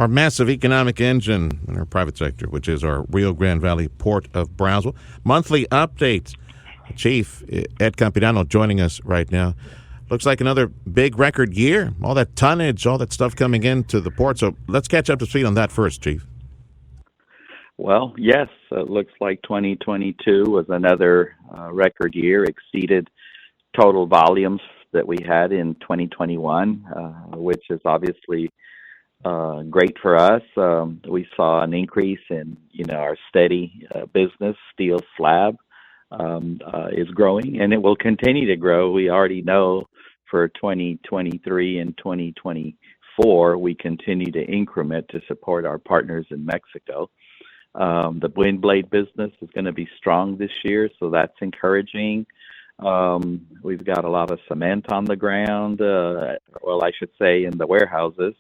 our massive economic engine in our private sector, which is our Rio Grande Valley Port of Brownsville. Monthly updates. Chief Ed Campirano joining us right now. Looks like another big record year. All that tonnage, all that stuff coming into the port. So let's catch up to speed on that first, Chief. Well, yes, it looks like 2022 was another record year, exceeded total volumes that we had in 2021, which is obviously great for us. We saw an increase in, our steady business. Steel slab is growing, and it will continue to grow. We already know for 2023 and 2024, we continue to increment to support our partners in Mexico. The wind blade business is going to be strong this year, so that's encouraging. We've got a lot of cement on the ground, I should say in the warehouses.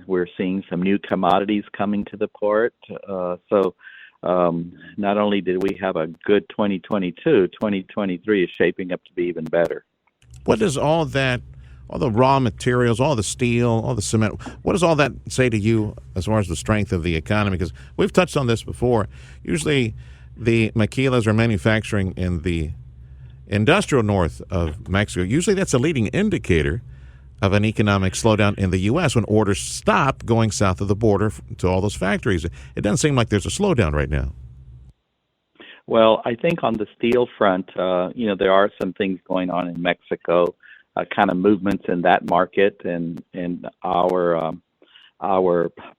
We're seeing some new commodities coming to the port. So not only did we have a good 2022, 2023 is shaping up to be even better. What does all that, all the raw materials, all the steel, all the cement, what does all that say to you as far as the strength of the economy? Because we've touched on this before. Usually the maquilas are manufacturing in the industrial north of Mexico. Usually that's a leading indicator of an economic slowdown in the U.S. when orders stop going south of the border to all those factories. It doesn't seem like there's a slowdown right now. Well, I think on the steel front, there are some things going on in Mexico, kind of movements in that market, and our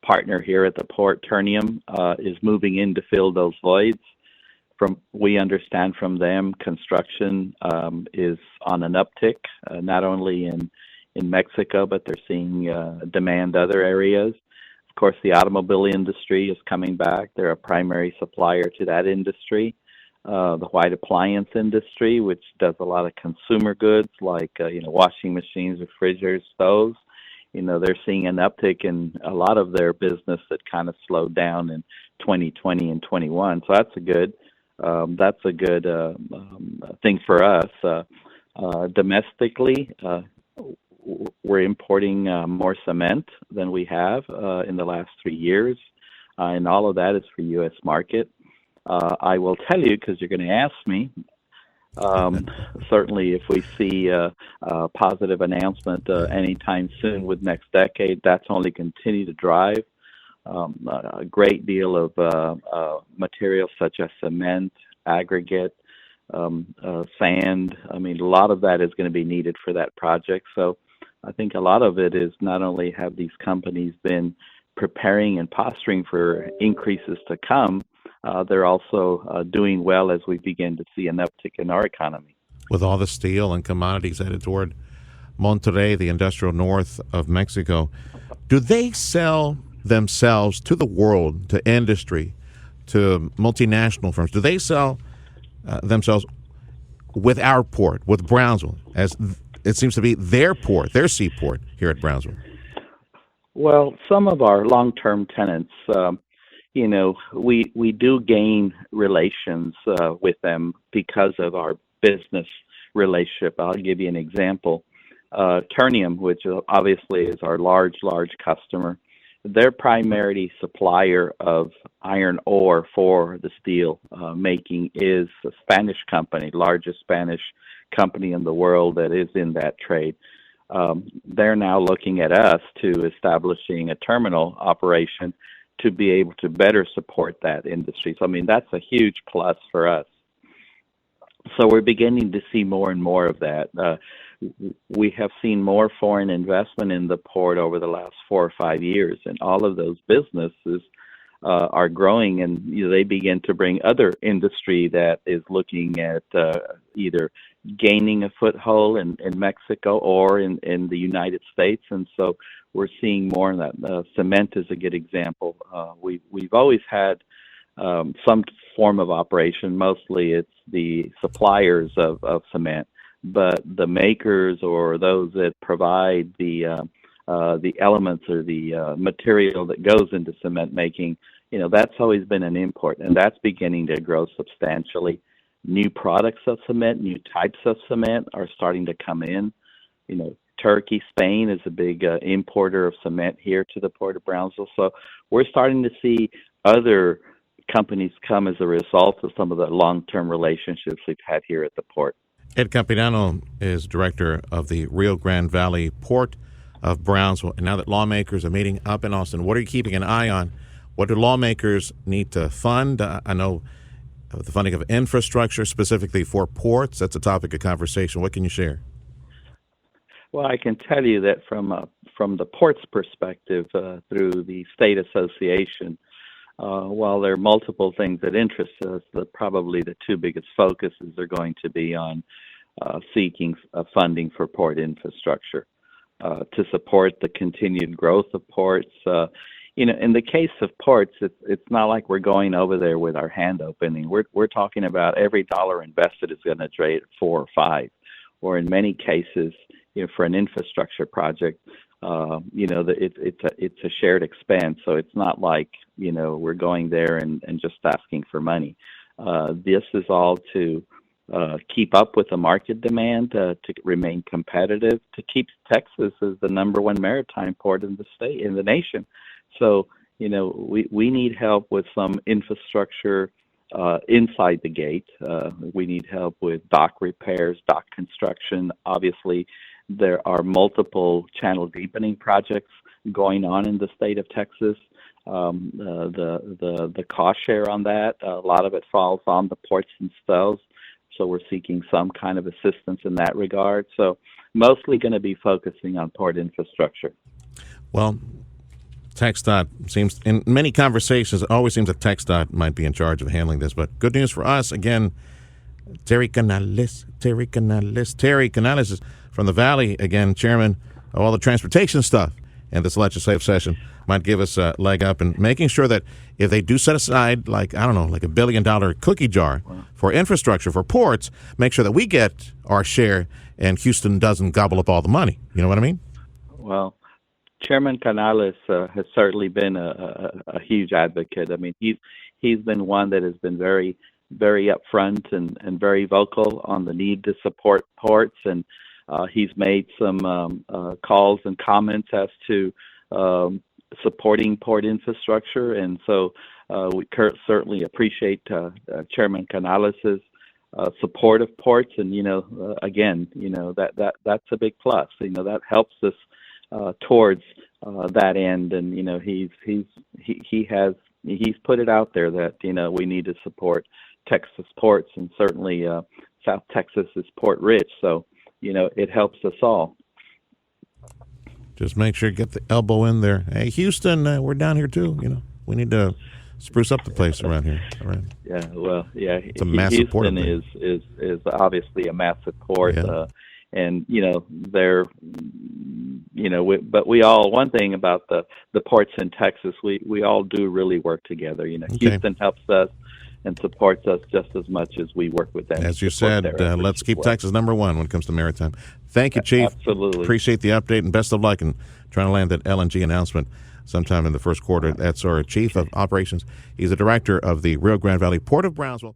partner here at the port, Ternium, is moving in to fill those voids. We understand from them, construction is on an uptick, not only in Mexico, but they're seeing demand other areas. Of course, the automobile industry is coming back. They're a primary supplier to that industry. The white appliance industry, which does a lot of consumer goods like washing machines, refrigerators, stoves. They're seeing an uptick in a lot of their business that kind of slowed down in 2020 and 21. So that's a good thing for us. Domestically, we're importing more cement than we have in the last 3 years, and all of that is for U.S. market. I will tell you, because you're going to ask me, certainly if we see a positive announcement anytime soon with next decade, that's only continue to drive a great deal of materials such as cement, aggregate, sand. I mean, a lot of that is going to be needed for that project. So I think a lot of it is not only have these companies been preparing and posturing for increases to come, they're also doing well as we begin to see an uptick in our economy. With all the steel and commodities headed toward Monterrey, the industrial north of Mexico, do they sell themselves to the world, to industry, to multinational firms? Do they sell themselves with our port, with Brownsville, as it seems to be their port, their seaport here at Brownsville? Well, some of our long-term tenants, we do gain relations with them because of our business relationship. I'll give you an example. Ternium, which obviously is our large customer, their primary supplier of iron ore for the steel making is a Spanish company, largest Spanish company in the world that is in that trade. They're now looking at us to establishing a terminal operation to be able to better support that industry. So, I mean, that's a huge plus for us. So we're beginning to see more and more of that. We have seen more foreign investment in the port over the last 4 or 5 years, and all of those businesses are growing, and they begin to bring other industry that is looking at either gaining a foothold in Mexico or in the United States. And so we're seeing more of that. Cement is a good example. We've always had some form of operation. Mostly it's the suppliers of cement, but the makers or those that provide the elements or the material that goes into cement making, that's always been an import, and that's beginning to grow substantially. New products of cement, new types of cement are starting to come in. Turkey, Spain is a big importer of cement here to the Port of Brownsville. So we're starting to see other companies come as a result of some of the long-term relationships we've had here at the port. Ed Campirano is director of the Rio Grande Valley Port of Brownsville. And now that lawmakers are meeting up in Austin, what are you keeping an eye on? What do lawmakers need to fund? I know the funding of infrastructure, specifically for ports, that's a topic of conversation. What can you share? Well, I can tell you that from the port's perspective, through the state association, while there are multiple things that interest us, probably the two biggest focuses are going to be on seeking funding for port infrastructure to support the continued growth of ports. In the case of ports, it's not like we're going over there with our hand opening. We're talking about every dollar invested is going to trade 4 or 5, or in many cases, for an infrastructure project, it's a shared expense. So it's not like we're going there and just asking for money. This is all to keep up with the market demand, to remain competitive, to keep Texas as the #1 maritime port in the nation. So we need help with some infrastructure inside the gate. We need help with dock repairs, dock construction. Obviously, there are multiple channel deepening projects going on in the state of Texas. The cost share on that, a lot of it falls on the ports themselves. So we're seeking some kind of assistance in that regard. So mostly going to be focusing on port infrastructure. Well, TxDOT seems, in many conversations, it always seems that TxDOT might be in charge of handling this. But good news for us, again, Terry Canales is from the Valley, again, chairman of all the transportation stuff. And this legislative session might give us a leg up in making sure that if they do set aside, like $1 billion cookie jar for infrastructure, for ports, make sure that we get our share and Houston doesn't gobble up all the money. You know what I mean? Well, Chairman Canales has certainly been a huge advocate. I mean, he's been one that has been very, very upfront and very vocal on the need to support ports, and he's made some calls and comments as to supporting port infrastructure, and so we certainly appreciate Chairman Canales's support of ports, and that's a big plus. That helps us towards that end, and he's put it out there that we need to support Texas ports, and certainly South Texas is port rich, so it helps us all. Just make sure you get the elbow in there. Hey, Houston, we're down here too. We need to spruce up the place around here. All right. Yeah, well, yeah. It's a massive port. Houston is obviously a massive port, and they're but we all, one thing about the ports in Texas, we all do really work together. Houston helps us and supports us just as much as we work with them. As you said, let's keep Texas #1 when it comes to maritime. Thank you, Chief. Absolutely. Appreciate the update, and best of luck in trying to land that LNG announcement sometime in the first quarter. That's our Chief of Operations. He's the director of the Rio Grande Valley Port of Brownsville.